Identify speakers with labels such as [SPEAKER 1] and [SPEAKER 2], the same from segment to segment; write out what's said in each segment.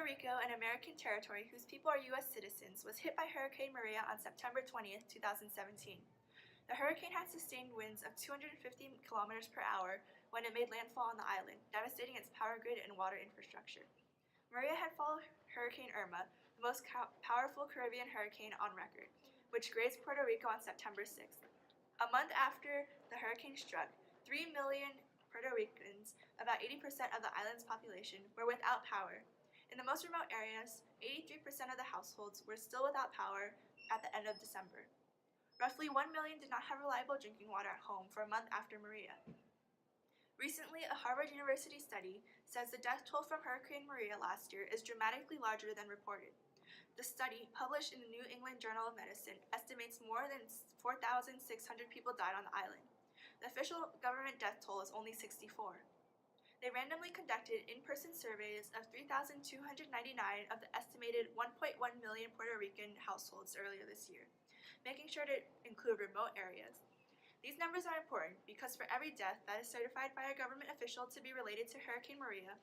[SPEAKER 1] Rico, an American territory whose people are U.S. citizens, was hit by Hurricane Maria on September 20, 2017. The hurricane had sustained winds of 250 kilometers per hour when it made landfall on the island, devastating its power grid and water infrastructure. Maria had followed Hurricane Irma, the most powerful Caribbean hurricane on record, which grazed Puerto Rico on September 6th. A month after the hurricane struck, 3 million Puerto Ricans, about 80% of the island's population, were without power. In the most remote areas, 83% of the households were still without power at the end of December. Roughly 1 million did not have reliable drinking water at home for a month after Maria. Recently, a Harvard University study says the death toll from Hurricane Maria last year is dramatically larger than reported. The study, published in the New England Journal of Medicine, estimates more than 4,600 people died on the island. The official government death toll is only 64. They randomly conducted in-person surveys of 3,299 of the estimated 1.1 million Puerto Rican households earlier this year, making sure to include remote areas. These numbers are important because for every death that is certified by a government official to be related to Hurricane Maria,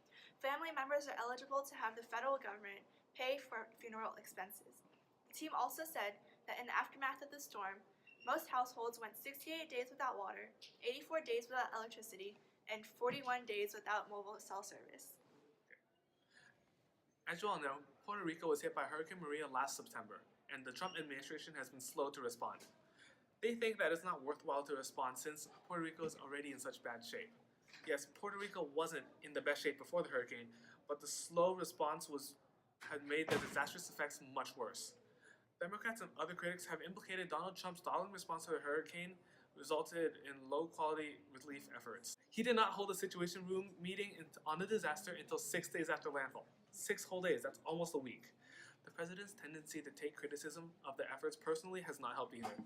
[SPEAKER 1] family members are eligible to have the federal government pay for funeral expenses. The team also said that in the aftermath of the storm, most households went 68 days without water, 84 days without electricity, and 41 days without mobile cell service.
[SPEAKER 2] As you all know, Puerto Rico was hit by Hurricane Maria last September, and the Trump administration has been slow to respond. They think that it's not worthwhile to respond since Puerto Rico is already in such bad shape. Yes, Puerto Rico wasn't in the best shape before the hurricane, but the slow response had made the disastrous effects much worse. Democrats and other critics have implicated Donald Trump's stalling response to the hurricane resulted in low-quality relief efforts. He did not hold a Situation Room meeting on the disaster until 6 days after landfall. 6 whole days, that's almost a week. The president's tendency to take criticism of the efforts personally has not helped either.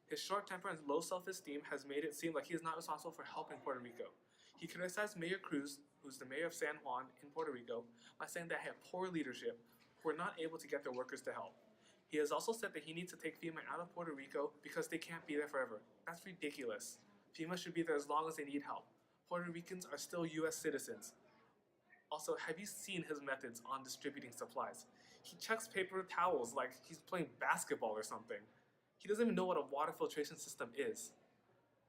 [SPEAKER 2] His short temper and low self-esteem has made it seem like he is not responsible for helping Puerto Rico. He criticized Mayor Cruz, who's the mayor of San Juan in Puerto Rico, by saying that he had poor leadership, who were not able to get their workers to help. He has also said that he needs to take FEMA out of Puerto Rico because they can't be there forever. That's ridiculous. FEMA should be there as long as they need help. Puerto Ricans are still U.S. citizens. Also, have you seen his methods on distributing supplies? He chucks paper towels like he's playing basketball or something. He doesn't even know what a water filtration system is.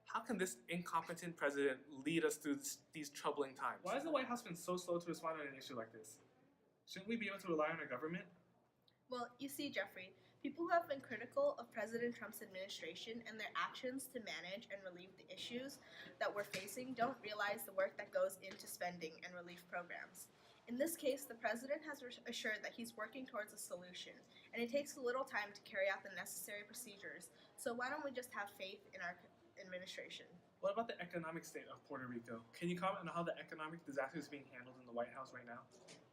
[SPEAKER 2] How can this incompetent president lead us through these troubling times? Why has the White House been so slow to respond on an issue like this? Shouldn't we be able to rely on our government?
[SPEAKER 3] Well, you see, Jeffrey, people who have been critical of President Trump's administration and their actions to manage and relieve the issues that we're facing don't realize the work that goes into spending and relief programs. In this case, the president has assured that he's working towards a solution, and it takes a little time to carry out the necessary procedures, so why don't we just have faith in our administration?
[SPEAKER 2] What about the economic state of Puerto Rico? Can you comment on how the economic disaster is being handled in the White House right now?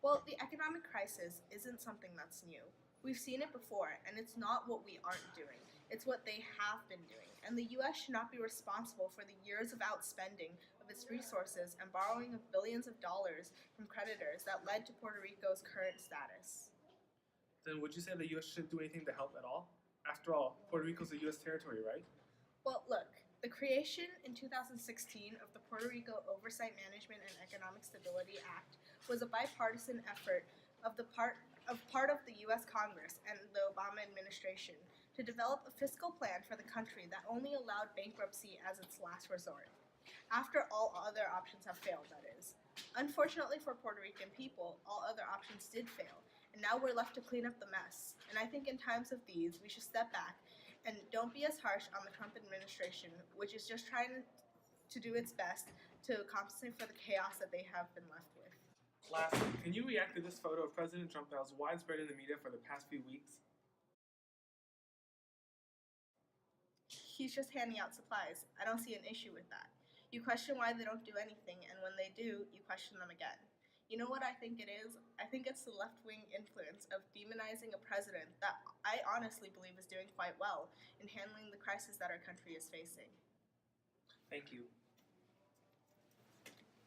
[SPEAKER 3] Well, the economic crisis isn't something that's new. We've seen it before, and it's not what we aren't doing. It's what they have been doing. And the U.S. should not be responsible for the years of outspending of its resources and borrowing of billions of dollars from creditors that led to Puerto Rico's current status.
[SPEAKER 2] Then would you say the U.S. shouldn't do anything to help at all? After all, Puerto Rico is a U.S. territory, right?
[SPEAKER 3] Well, look, the creation in 2016 of the Puerto Rico Oversight Management and Economic Stability Act was a bipartisan effort of part of the U.S. Congress and the Obama administration to develop a fiscal plan for the country that only allowed bankruptcy as its last resort. After all other options have failed, that is. Unfortunately for Puerto Rican people, all other options did fail, and now we're left to clean up the mess. And I think in times of these, we should step back and don't be as harsh on the Trump administration, which is just trying to do its best to compensate for the chaos that they have been left with.
[SPEAKER 2] Lastly, can you react to this photo of President Trump that was widespread in the media for the past few weeks?
[SPEAKER 3] He's just handing out supplies. I don't see an issue with that. You question why they don't do anything, and when they do, you question them again. You know what I think it is? I think it's the left-wing influence of demonizing a president that I honestly believe is doing quite well in handling the crisis that our country is facing.
[SPEAKER 2] Thank you.